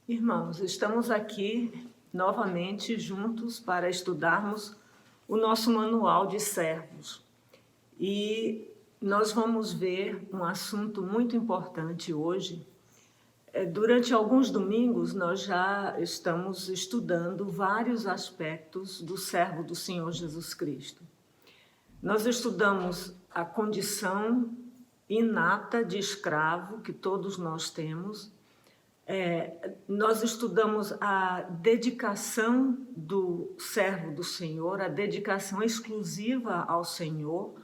Irmãos, estamos aqui novamente juntos para estudarmos o nosso manual de servos. E nós vamos ver um assunto muito importante hoje. Durante alguns domingos, nós já estamos estudando vários aspectos do servo do Senhor Jesus Cristo. Nós estudamos a condição inata de escravo que todos nós temos. Nós estudamos a dedicação do servo do Senhor, a dedicação exclusiva ao Senhor,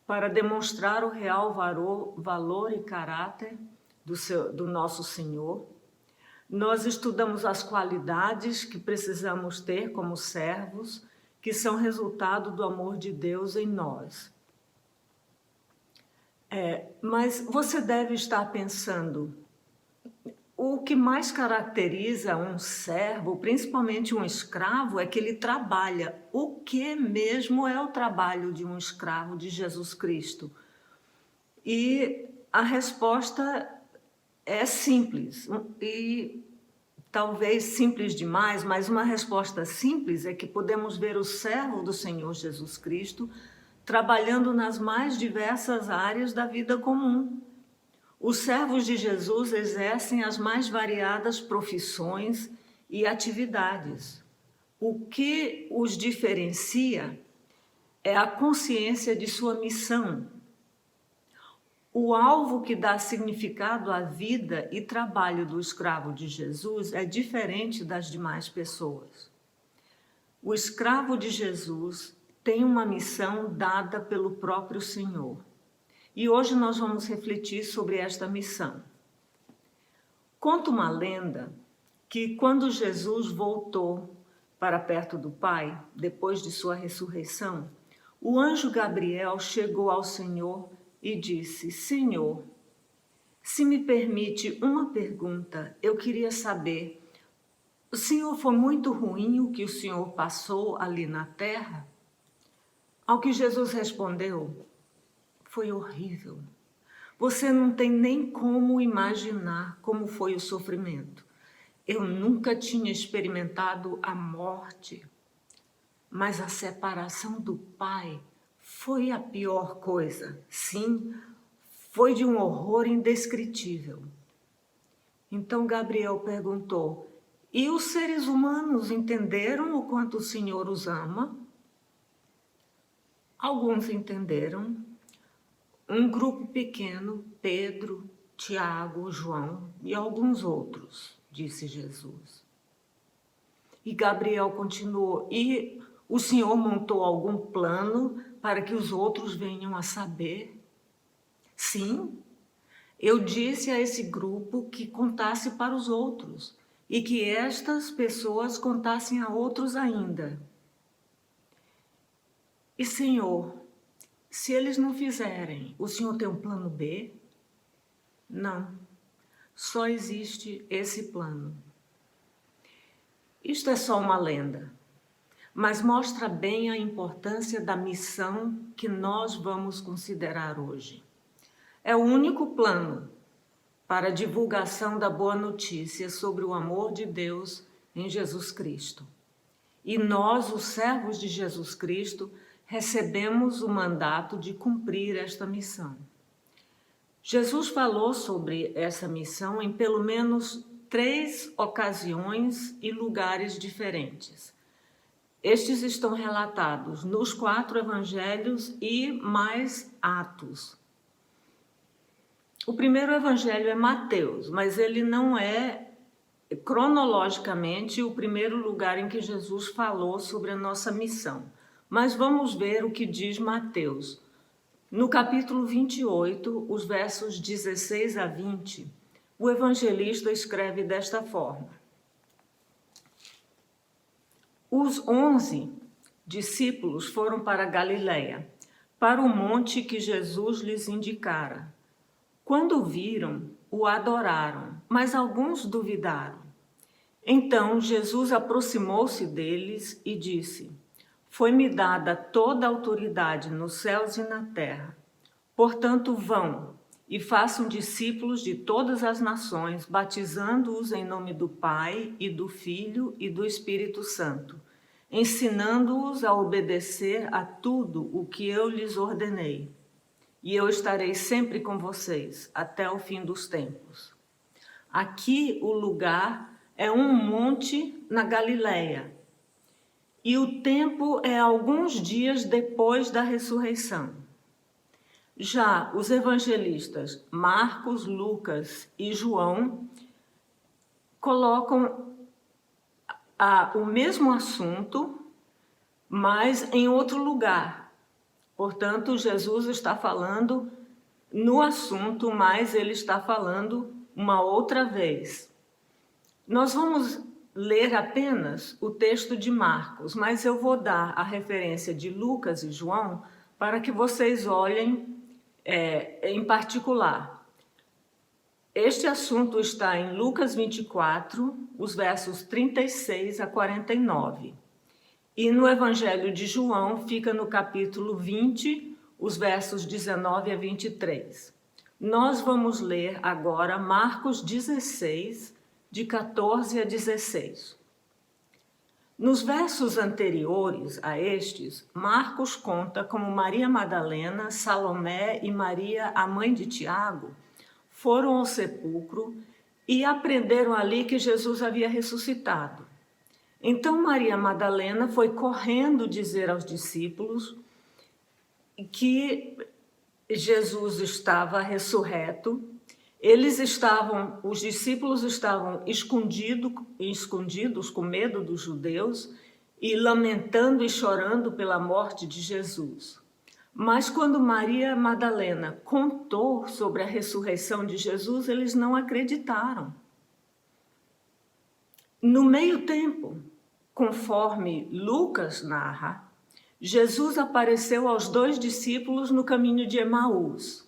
para demonstrar o real valor e caráter do nosso Senhor. Nós estudamos as qualidades que precisamos ter como servos, que são resultado do amor de Deus em nós. Mas você deve estar pensando, o que mais caracteriza um servo, principalmente um escravo, é que ele trabalha. O que mesmo é o trabalho de um escravo de Jesus Cristo? E a resposta é simples, e talvez simples demais, mas uma resposta simples é que podemos ver o servo do Senhor Jesus Cristo trabalhando nas mais diversas áreas da vida comum. Os servos de Jesus exercem as mais variadas profissões e atividades. O que os diferencia é a consciência de sua missão. O alvo que dá significado à vida e trabalho do escravo de Jesus é diferente das demais pessoas. O escravo de Jesus tem uma missão dada pelo próprio Senhor. E hoje nós vamos refletir sobre esta missão. Conta uma lenda que quando Jesus voltou para perto do Pai, depois de sua ressurreição, o anjo Gabriel chegou ao Senhor e disse: Senhor, se me permite uma pergunta, eu queria saber, o Senhor, foi muito ruim o que o Senhor passou ali na terra? Ao que Jesus respondeu: foi horrível. Você não tem nem como imaginar como foi o sofrimento. Eu nunca tinha experimentado a morte, mas a separação do Pai foi a pior coisa. Sim, foi de um horror indescritível. Então Gabriel perguntou: e os seres humanos entenderam o quanto o Senhor os ama? Alguns entenderam. Um grupo pequeno, Pedro, Tiago, João e alguns outros, disse Jesus. E Gabriel continuou: e o Senhor montou algum plano para que os outros venham a saber? Sim, eu disse a esse grupo que contasse para os outros e que estas pessoas contassem a outros ainda. E Senhor, se eles não fizerem, o Senhor tem um plano B? Não, só existe esse plano. Isto é só uma lenda, mas mostra bem a importância da missão que nós vamos considerar hoje. É o único plano para a divulgação da boa notícia sobre o amor de Deus em Jesus Cristo. E nós, os servos de Jesus Cristo, recebemos o mandato de cumprir esta missão. Jesus falou sobre essa missão em pelo menos 3 ocasiões e lugares diferentes. Estes estão relatados nos 4 evangelhos e mais Atos. O primeiro evangelho é Mateus, mas ele não é cronologicamente o primeiro lugar em que Jesus falou sobre a nossa missão. Mas vamos ver o que diz Mateus. No capítulo 28, os versos 16 a 20, o evangelista escreve desta forma: os 11 discípulos foram para Galiléia, para o monte que Jesus lhes indicara. Quando o viram, o adoraram, mas alguns duvidaram. Então Jesus aproximou-se deles e disse: foi-me dada toda a autoridade nos céus e na terra. Portanto, vão e façam discípulos de todas as nações, batizando-os em nome do Pai e do Filho e do Espírito Santo, ensinando-os a obedecer a tudo o que eu lhes ordenei. E eu estarei sempre com vocês até o fim dos tempos. Aqui o lugar é um monte na Galileia, e o tempo é alguns dias depois da ressurreição. Já os evangelistas Marcos, Lucas e João colocam o mesmo assunto, mas em outro lugar. Portanto, Jesus está falando no assunto, mas ele está falando uma outra vez. Nós vamos ler apenas o texto de Marcos, mas eu vou dar a referência de Lucas e João para que vocês olhem em particular. Este assunto está em Lucas 24, os versos 36 a 49. E no Evangelho de João fica no capítulo 20, os versos 19 a 23. Nós vamos ler agora Marcos 16, de 14 a 16. Nos versos anteriores a estes, Marcos conta como Maria Madalena, Salomé e Maria, a mãe de Tiago, foram ao sepulcro e aprenderam ali que Jesus havia ressuscitado. Então Maria Madalena foi correndo dizer aos discípulos que Jesus estava ressurreto. Os discípulos estavam escondidos com medo dos judeus e lamentando e chorando pela morte de Jesus. Mas quando Maria Madalena contou sobre a ressurreição de Jesus, eles não acreditaram. No meio tempo, conforme Lucas narra, Jesus apareceu aos 2 discípulos no caminho de Emaús.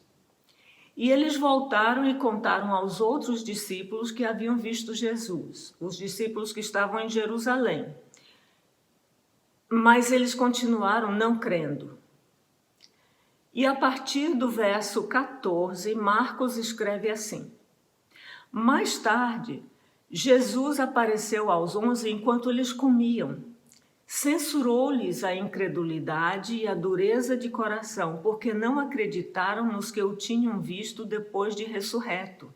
E eles voltaram e contaram aos outros discípulos que haviam visto Jesus, os discípulos que estavam em Jerusalém. Mas eles continuaram não crendo. E a partir do verso 14, Marcos escreve assim: Mais tarde, Jesus apareceu aos 11 enquanto eles comiam. Censurou-lhes a incredulidade e a dureza de coração, porque não acreditaram nos que o tinham visto depois de ressurreto.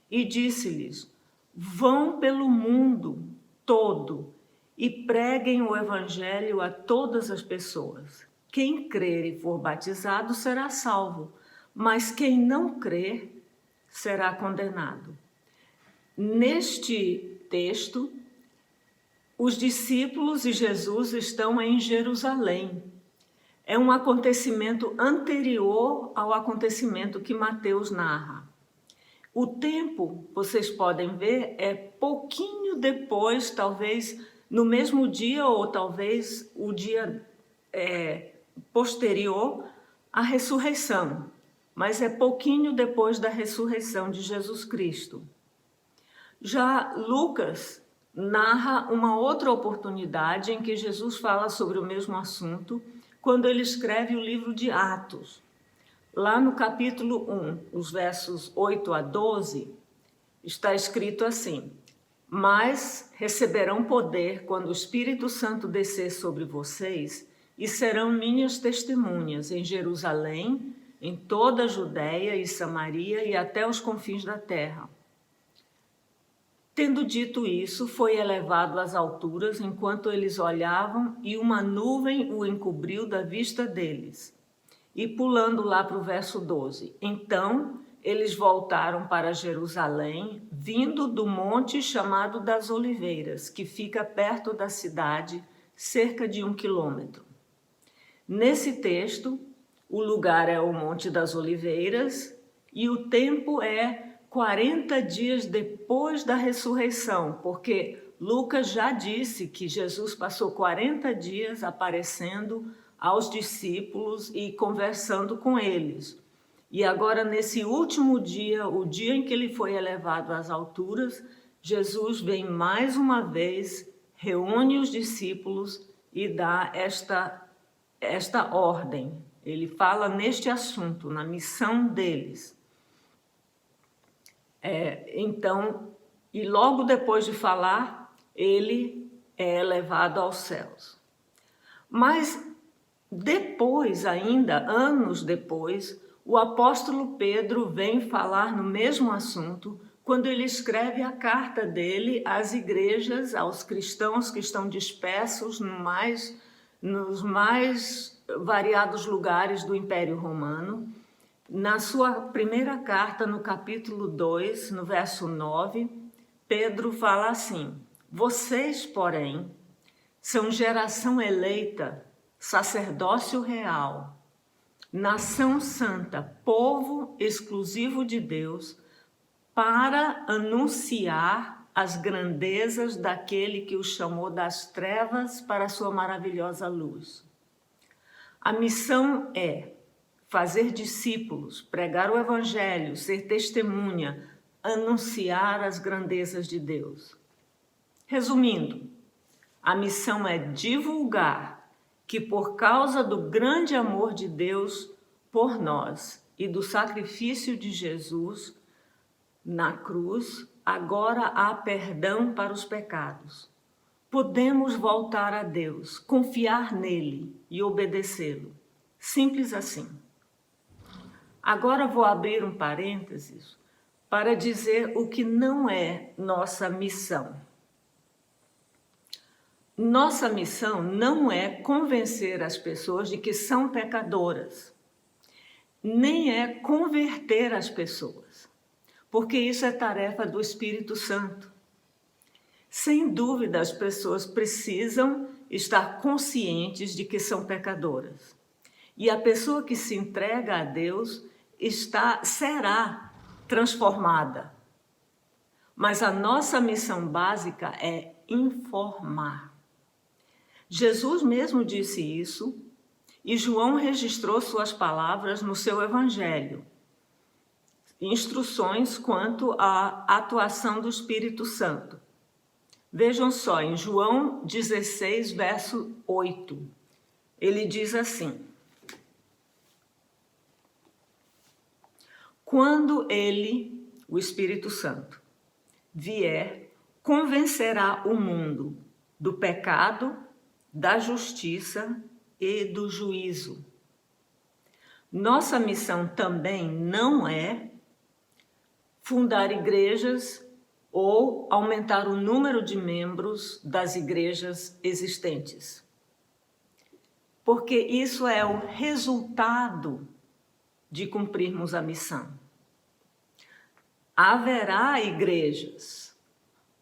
E disse-lhes: Vão pelo mundo todo e preguem o evangelho a todas as pessoas. Quem crer e for batizado será salvo, mas quem não crer será condenado. Neste texto, os discípulos e Jesus estão em Jerusalém. É um acontecimento anterior ao acontecimento que Mateus narra. O tempo, vocês podem ver, é pouquinho depois, talvez no mesmo dia ou talvez o dia posterior à ressurreição, mas é pouquinho depois da ressurreição de Jesus Cristo. Já Lucas narra uma outra oportunidade em que Jesus fala sobre o mesmo assunto, quando ele escreve o livro de Atos. Lá no capítulo 1, os versos 8 a 12, está escrito assim: Mas receberão poder quando o Espírito Santo descer sobre vocês, e serão minhas testemunhas em Jerusalém, em toda a Judéia e Samaria e até os confins da terra. Tendo dito isso, foi elevado às alturas enquanto eles olhavam, e uma nuvem o encobriu da vista deles. E pulando lá para o verso 12, então eles voltaram para Jerusalém, vindo do monte chamado das Oliveiras, que fica perto da cidade, cerca de 1 quilômetro. Nesse texto, o lugar é o Monte das Oliveiras e o tempo é 40 dias depois da ressurreição, porque Lucas já disse que Jesus passou 40 dias aparecendo aos discípulos e conversando com eles. E agora, nesse último dia, o dia em que ele foi elevado às alturas, Jesus vem mais uma vez, reúne os discípulos e dá esta ordem. Ele fala neste assunto, na missão deles. Então, e logo depois de falar, ele é elevado aos céus. Mas depois, ainda, anos depois, o apóstolo Pedro vem falar no mesmo assunto quando ele escreve a carta dele às igrejas, aos cristãos que estão dispersos nos mais variados lugares do Império Romano. Na sua primeira carta, no capítulo 2, no verso 9, Pedro fala assim: vocês, porém, são geração eleita, sacerdócio real, nação santa, povo exclusivo de Deus, para anunciar as grandezas daquele que o chamou das trevas para a sua maravilhosa luz. A missão é fazer discípulos, pregar o evangelho, ser testemunha, anunciar as grandezas de Deus. Resumindo, a missão é divulgar que por causa do grande amor de Deus por nós e do sacrifício de Jesus na cruz, agora há perdão para os pecados. Podemos voltar a Deus, confiar nele e obedecê-lo. Simples assim. Agora vou abrir um parênteses para dizer o que não é nossa missão. Nossa missão não é convencer as pessoas de que são pecadoras, nem é converter as pessoas, porque isso é tarefa do Espírito Santo. Sem dúvida, as pessoas precisam estar conscientes de que são pecadoras. E a pessoa que se entrega a Deus será transformada. Mas a nossa missão básica é informar. Jesus mesmo disse isso e João registrou suas palavras no seu evangelho. Instruções quanto à atuação do Espírito Santo. Vejam só, em João 16, verso 8, ele diz assim: quando ele, o Espírito Santo, vier, convencerá o mundo do pecado, da justiça e do juízo. Nossa missão também não é fundar igrejas ou aumentar o número de membros das igrejas existentes, porque isso é o resultado de cumprirmos a missão. Haverá igrejas,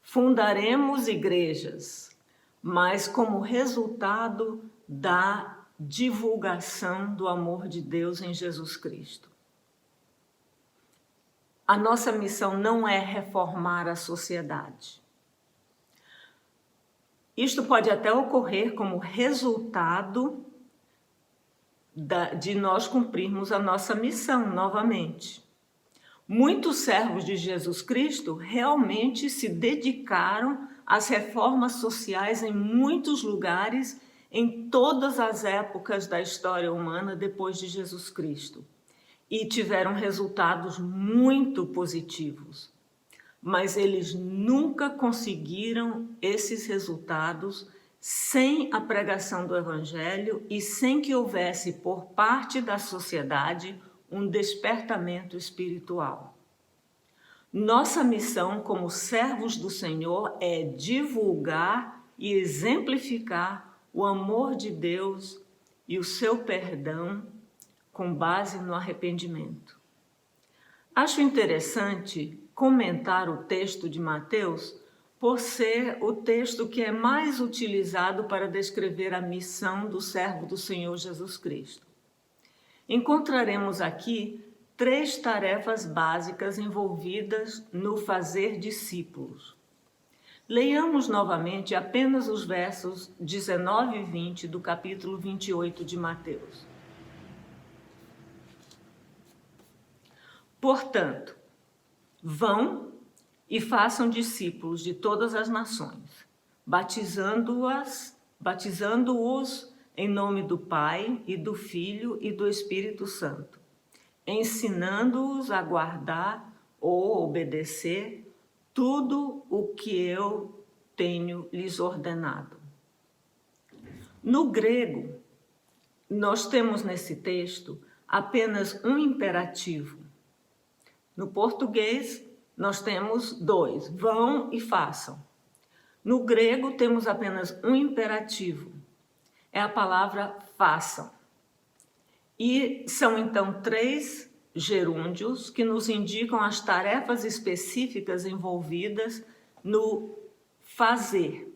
fundaremos igrejas, mas como resultado da divulgação do amor de Deus em Jesus Cristo. A nossa missão não é reformar a sociedade. Isto pode até ocorrer como resultado de nós cumprirmos a nossa missão novamente. Muitos servos de Jesus Cristo realmente se dedicaram às reformas sociais em muitos lugares, em todas as épocas da história humana depois de Jesus Cristo. E tiveram resultados muito positivos. Mas eles nunca conseguiram esses resultados sem a pregação do Evangelho e sem que houvesse por parte da sociedade um despertamento espiritual. Nossa missão como servos do Senhor é divulgar e exemplificar o amor de Deus e o seu perdão com base no arrependimento. Acho interessante comentar o texto de Mateus por ser o texto que é mais utilizado para descrever a missão do servo do Senhor Jesus Cristo. Encontraremos aqui 3 tarefas básicas envolvidas no fazer discípulos. Leiamos novamente apenas os versos 19 e 20 do capítulo 28 de Mateus. Portanto, vão e façam discípulos de todas as nações, batizando-os em nome do Pai e do Filho e do Espírito Santo, ensinando-os a guardar ou obedecer tudo o que eu tenho lhes ordenado. No grego, nós temos nesse texto apenas um imperativo. No português, nós temos dois, vão e façam. No grego, temos apenas um imperativo. É a palavra façam. E são, então, 3 gerúndios que nos indicam as tarefas específicas envolvidas no fazer.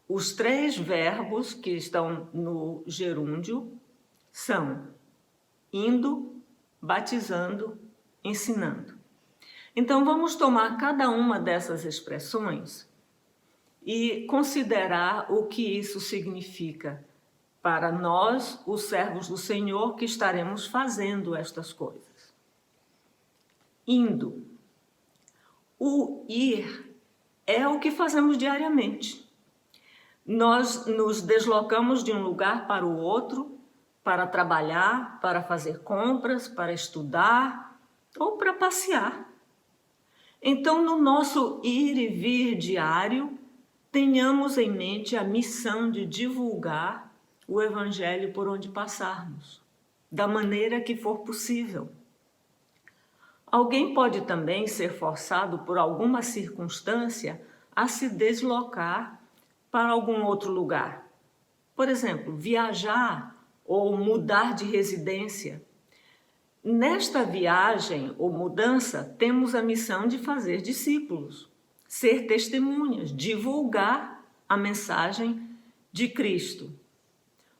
Os 3 verbos que estão no gerúndio são indo, batizando, ensinando. Então, vamos tomar cada uma dessas expressões e considerar o que isso significa para nós, os servos do Senhor, que estaremos fazendo estas coisas. Indo. O ir é o que fazemos diariamente. Nós nos deslocamos de um lugar para o outro para trabalhar, para fazer compras, para estudar ou para passear. Então, no nosso ir e vir diário, tenhamos em mente a missão de divulgar o Evangelho por onde passarmos, da maneira que for possível. Alguém pode também ser forçado por alguma circunstância a se deslocar para algum outro lugar. Por exemplo, viajar ou mudar de residência. Nesta viagem ou mudança, temos a missão de fazer discípulos, ser testemunhas, divulgar a mensagem de Cristo.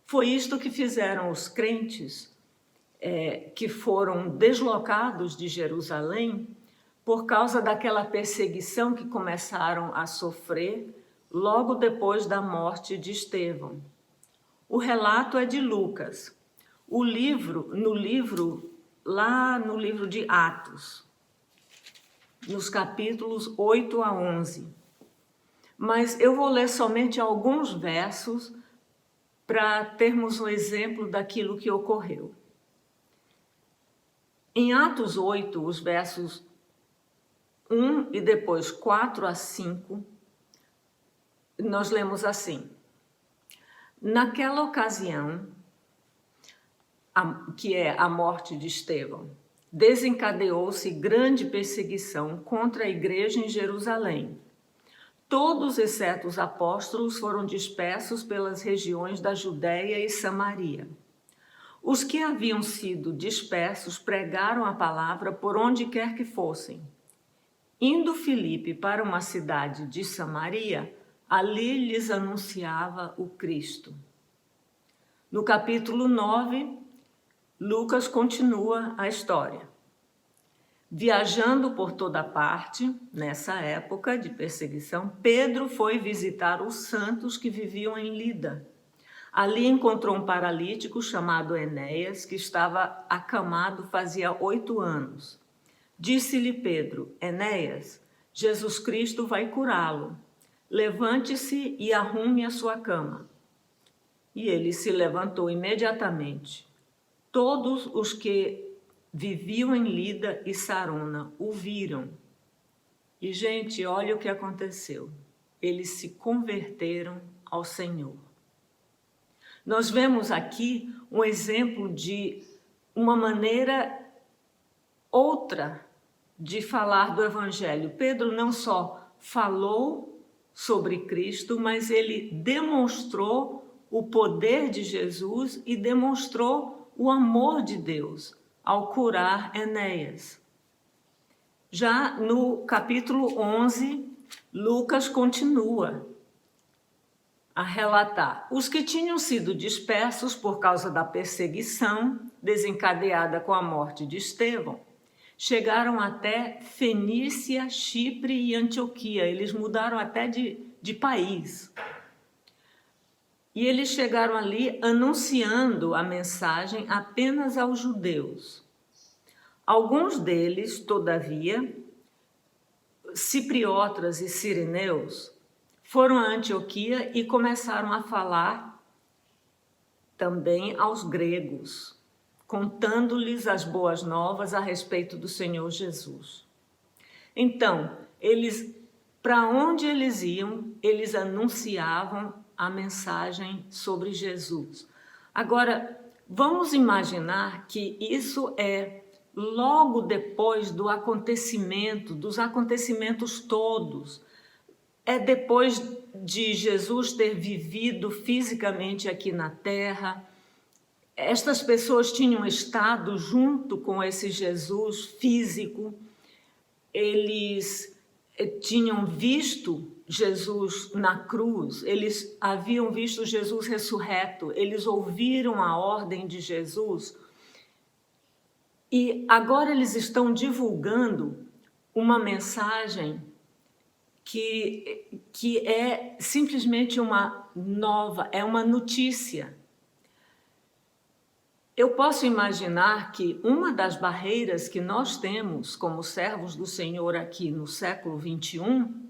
Foi isto que fizeram os crentes que foram deslocados de Jerusalém por causa daquela perseguição que começaram a sofrer logo depois da morte de Estevão. O relato é de Lucas. No livro de Atos, nos capítulos 8 a 11. Mas eu vou ler somente alguns versos para termos um exemplo daquilo que ocorreu. Em Atos 8, os versos 1 e depois 4 a 5, nós lemos assim: naquela ocasião, que é a morte de Estevão, desencadeou-se grande perseguição contra a igreja em Jerusalém. Todos, exceto os apóstolos, foram dispersos pelas regiões da Judéia e Samaria. Os que haviam sido dispersos pregaram a palavra por onde quer que fossem. Indo Filipe para uma cidade de Samaria, ali lhes anunciava o Cristo. No capítulo 9, Lucas continua a história. Viajando por toda parte, nessa época de perseguição, Pedro foi visitar os santos que viviam em Lida. Ali encontrou um paralítico chamado Enéas, que estava acamado fazia 8 anos. Disse-lhe Pedro: Enéas, Jesus Cristo vai curá-lo. Levante-se e arrume a sua cama. E ele se levantou imediatamente. Todos os que viviam em Lida e Sarona o viram. E, gente, olha o que aconteceu. Eles se converteram ao Senhor. Nós vemos aqui um exemplo de uma maneira outra de falar do Evangelho. Pedro não só falou sobre Cristo, mas ele demonstrou o poder de Jesus e demonstrou o amor de Deus ao curar Enéas. Já no capítulo 11, Lucas continua a relatar: os que tinham sido dispersos por causa da perseguição desencadeada com a morte de Estevão chegaram até Fenícia, Chipre e Antioquia. Eles mudaram até de país. E eles chegaram ali anunciando a mensagem apenas aos judeus. Alguns deles, todavia, cipriotas e cireneus, foram a Antioquia e começaram a falar também aos gregos. contando-lhes as boas novas a respeito do Senhor Jesus. Então, para onde eles iam, eles anunciavam a mensagem sobre Jesus. Agora, vamos imaginar que isso é logo depois dos acontecimentos todos. É depois de Jesus ter vivido fisicamente aqui na Terra. Estas pessoas tinham estado junto com esse Jesus físico. Eles tinham visto Jesus na cruz, eles haviam visto Jesus ressurreto, eles ouviram a ordem de Jesus e agora eles estão divulgando uma mensagem que é simplesmente uma notícia. Eu posso imaginar que uma das barreiras que nós temos como servos do Senhor aqui no século 21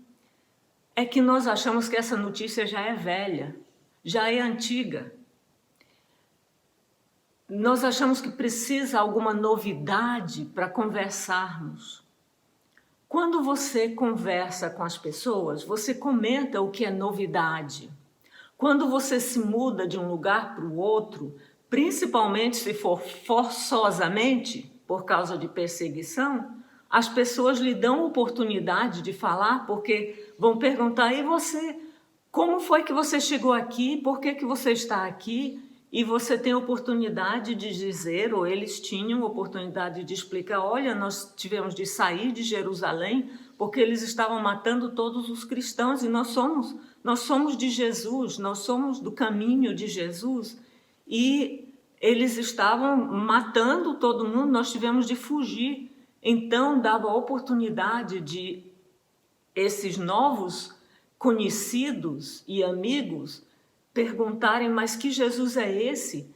é que nós achamos que essa notícia já é velha, já é antiga. Nós achamos que precisa alguma novidade para conversarmos. Quando você conversa com as pessoas, você comenta o que é novidade. Quando você se muda de um lugar para o outro, principalmente se for forçosamente, por causa de perseguição, as pessoas lhe dão oportunidade de falar, porque vão perguntar, e você, como foi que você chegou aqui? Por que você está aqui? E você tem oportunidade de dizer, ou eles tinham oportunidade de explicar, olha, nós tivemos de sair de Jerusalém, porque eles estavam matando todos os cristãos, e nós somos de Jesus, nós somos do caminho de Jesus, e eles estavam matando todo mundo, nós tivemos de fugir. Então, dava a oportunidade de esses novos conhecidos e amigos perguntarem, mas que Jesus é esse?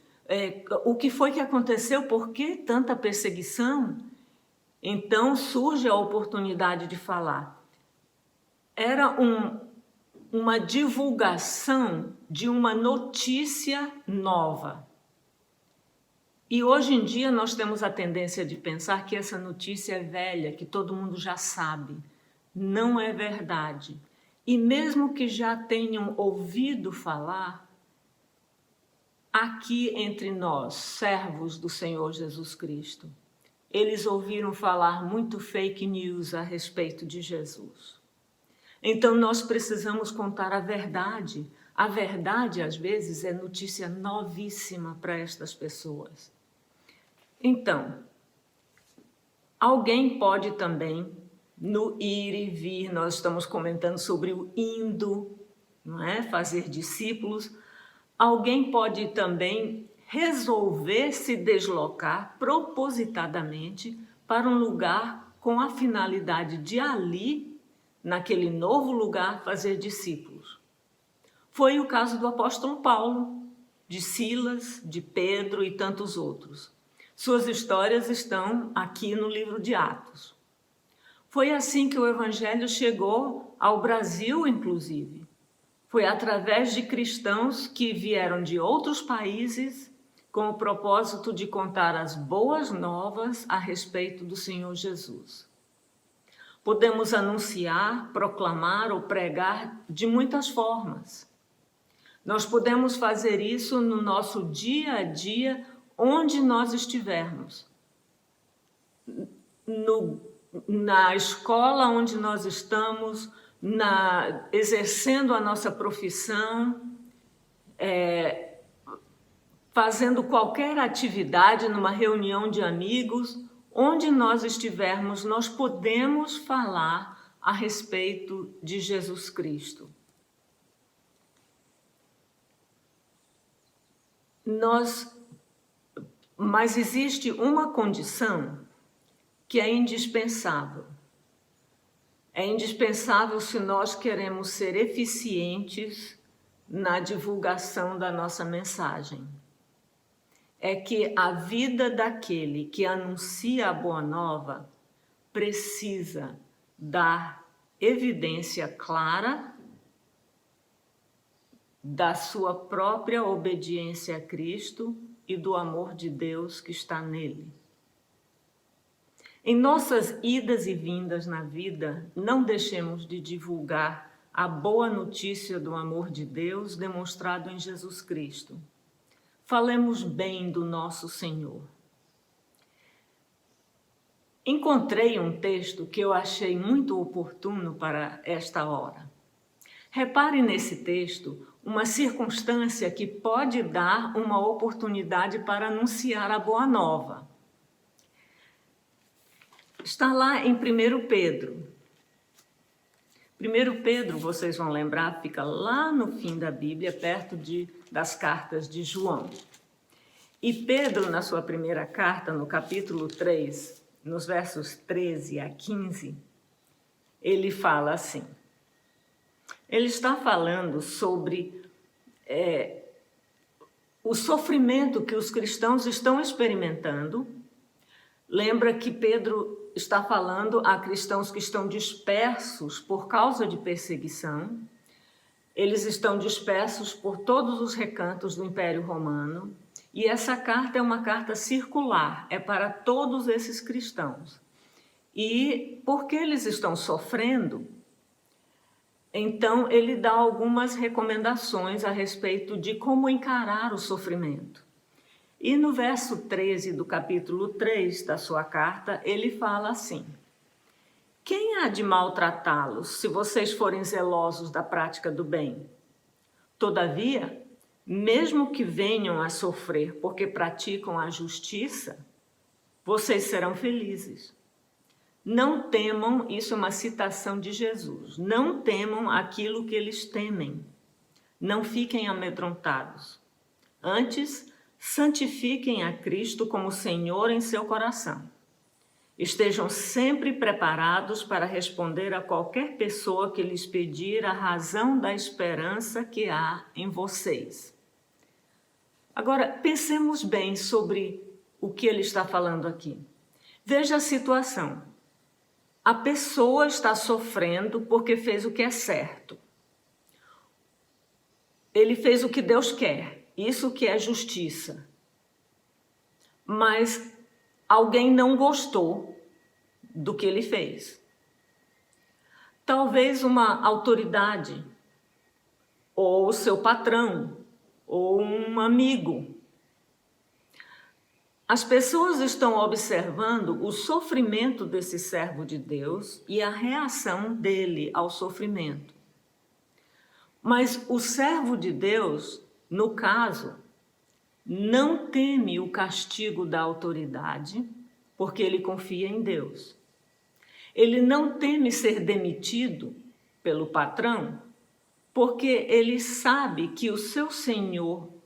O que foi que aconteceu? Por que tanta perseguição? Então, surge a oportunidade de falar. Era uma divulgação de uma notícia nova. E hoje em dia nós temos a tendência de pensar que essa notícia é velha, que todo mundo já sabe. Não é verdade. E mesmo que já tenham ouvido falar, aqui entre nós, servos do Senhor Jesus Cristo, eles ouviram falar muito fake news a respeito de Jesus. Então nós precisamos contar a verdade. A verdade, às vezes, é notícia novíssima para estas pessoas. Então, alguém pode também, no ir e vir, nós estamos comentando sobre o indo, não é? Fazer discípulos. Alguém pode também resolver se deslocar propositadamente para um lugar com a finalidade de ali, naquele novo lugar, fazer discípulos. Foi o caso do apóstolo Paulo, de Silas, de Pedro e tantos outros. Suas histórias estão aqui no livro de Atos. Foi assim que o Evangelho chegou ao Brasil, inclusive. Foi através de cristãos que vieram de outros países com o propósito de contar as boas novas a respeito do Senhor Jesus. Podemos anunciar, proclamar ou pregar de muitas formas. Nós podemos fazer isso no nosso dia a dia, onde nós estivermos. Na escola onde nós estamos, exercendo a nossa profissão, fazendo qualquer atividade numa reunião de amigos, onde nós estivermos, nós podemos falar a respeito de Jesus Cristo. Mas existe uma condição que é indispensável. É indispensável se nós queremos ser eficientes na divulgação da nossa mensagem. É que a vida daquele que anuncia a boa nova precisa dar evidência clara da sua própria obediência a Cristo e do amor de Deus que está nele. Em nossas idas e vindas na vida, não deixemos de divulgar a boa notícia do amor de Deus demonstrado em Jesus Cristo. Falemos bem do nosso Senhor. Encontrei um texto que eu achei muito oportuno para esta hora. Repare nesse texto uma circunstância que pode dar uma oportunidade para anunciar a boa nova. Está lá em 1 Pedro. 1 Pedro, vocês vão lembrar, fica lá no fim da Bíblia, perto das cartas de João. E Pedro, na sua primeira carta, no capítulo 3, nos versos 13 a 15, ele fala assim. Ele está falando sobre o sofrimento que os cristãos estão experimentando. Lembra que Pedro está falando a cristãos que estão dispersos por causa de perseguição. Eles estão dispersos por todos os recantos do Império Romano. E essa carta é uma carta circular, é para todos esses cristãos. E porque eles estão sofrendo, então ele dá algumas recomendações a respeito de como encarar o sofrimento. E no verso 13 do capítulo 3 da sua carta, ele fala assim: quem há de maltratá-los se vocês forem zelosos da prática do bem? Todavia, mesmo que venham a sofrer porque praticam a justiça, vocês serão felizes. Não temam, isso é uma citação de Jesus, não temam aquilo que eles temem. Não fiquem amedrontados. Antes, santifiquem a Cristo como Senhor em seu coração. Estejam sempre preparados para responder a qualquer pessoa que lhes pedir a razão da esperança que há em vocês. Agora, pensemos bem sobre o que ele está falando aqui. Veja a situação. A pessoa está sofrendo porque fez o que é certo. Ele fez o que Deus quer, isso que é justiça. Mas alguém não gostou do que ele fez. Talvez uma autoridade, ou seu patrão, ou um amigo. As pessoas estão observando o sofrimento desse servo de Deus e a reação dele ao sofrimento. Mas o servo de Deus, no caso, não teme o castigo da autoridade, porque ele confia em Deus. Ele não teme ser demitido pelo patrão, porque ele sabe que o seu Senhor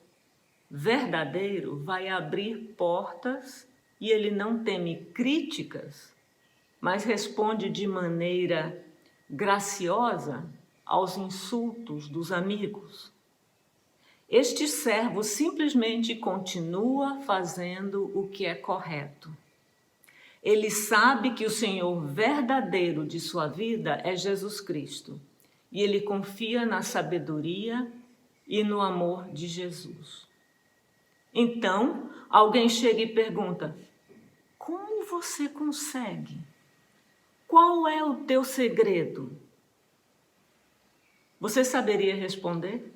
verdadeiro vai abrir portas e ele não teme críticas, mas responde de maneira graciosa aos insultos dos amigos. Este servo simplesmente continua fazendo o que é correto. Ele sabe que o Senhor verdadeiro de sua vida é Jesus Cristo, e ele confia na sabedoria e no amor de Jesus. Então, alguém chega e pergunta: como você consegue? Qual é o teu segredo? Você saberia responder?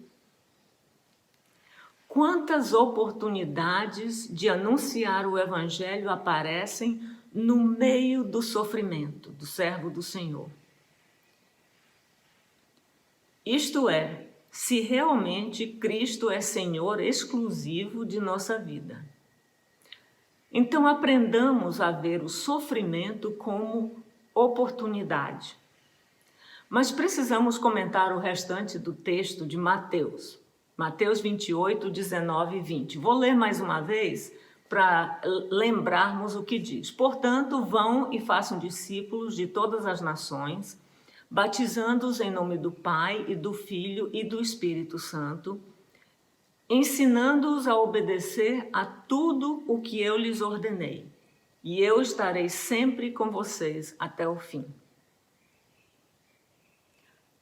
Quantas oportunidades de anunciar o Evangelho aparecem no meio do sofrimento do servo do Senhor? Isto é, se realmente Cristo é Senhor exclusivo de nossa vida. Então aprendamos a ver o sofrimento como oportunidade. Mas precisamos comentar o restante do texto de Mateus. Mateus 28, 19 e 20. Vou ler mais uma vez para lembrarmos o que diz. Portanto, vão e façam discípulos de todas as nações, batizando-os em nome do Pai e do Filho e do Espírito Santo, ensinando-os a obedecer a tudo o que eu lhes ordenei. E eu estarei sempre com vocês até o fim.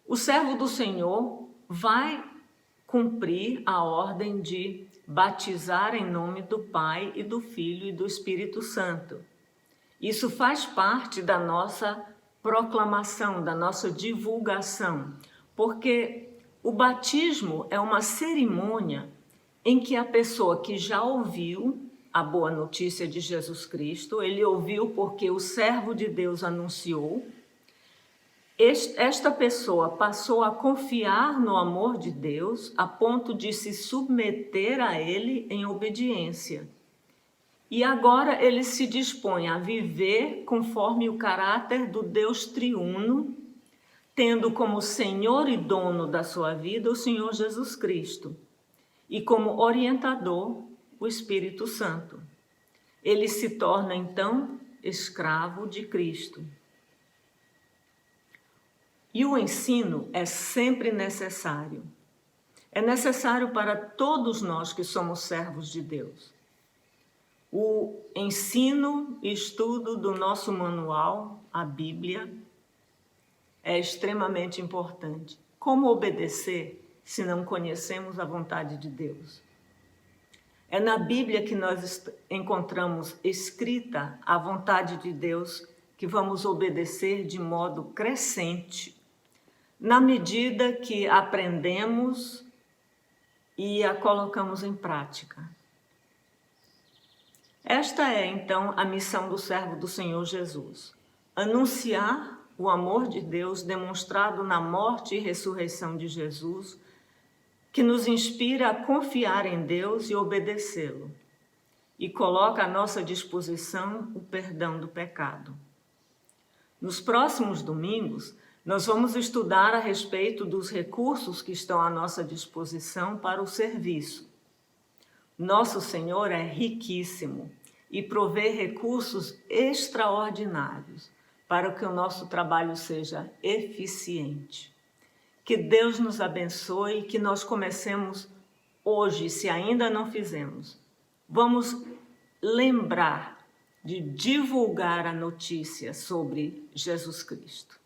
O servo do Senhor vai cumprir a ordem de batizar em nome do Pai e do Filho e do Espírito Santo. Isso faz parte da nossa proclamação, da nossa divulgação, porque o batismo é uma cerimônia em que a pessoa que já ouviu a boa notícia de Jesus Cristo, ele ouviu porque o servo de Deus anunciou, esta pessoa passou a confiar no amor de Deus a ponto de se submeter a ele em obediência. E agora ele se dispõe a viver conforme o caráter do Deus triuno, tendo como Senhor e dono da sua vida o Senhor Jesus Cristo e como orientador o Espírito Santo. Ele se torna então escravo de Cristo. E o ensino é sempre necessário. É necessário para todos nós que somos servos de Deus. O ensino e estudo do nosso manual, a Bíblia, é extremamente importante. Como obedecer se não conhecemos a vontade de Deus? É na Bíblia que nós encontramos escrita a vontade de Deus que vamos obedecer de modo crescente, na medida que aprendemos e a colocamos em prática. Esta é, então, a missão do servo do Senhor Jesus: anunciar o amor de Deus demonstrado na morte e ressurreição de Jesus, que nos inspira a confiar em Deus e obedecê-lo, e coloca à nossa disposição o perdão do pecado. Nos próximos domingos, nós vamos estudar a respeito dos recursos que estão à nossa disposição para o serviço. Nosso Senhor é riquíssimo e provê recursos extraordinários para que o nosso trabalho seja eficiente. Que Deus nos abençoe e que nós comecemos hoje, se ainda não fizemos. Vamos lembrar de divulgar a notícia sobre Jesus Cristo.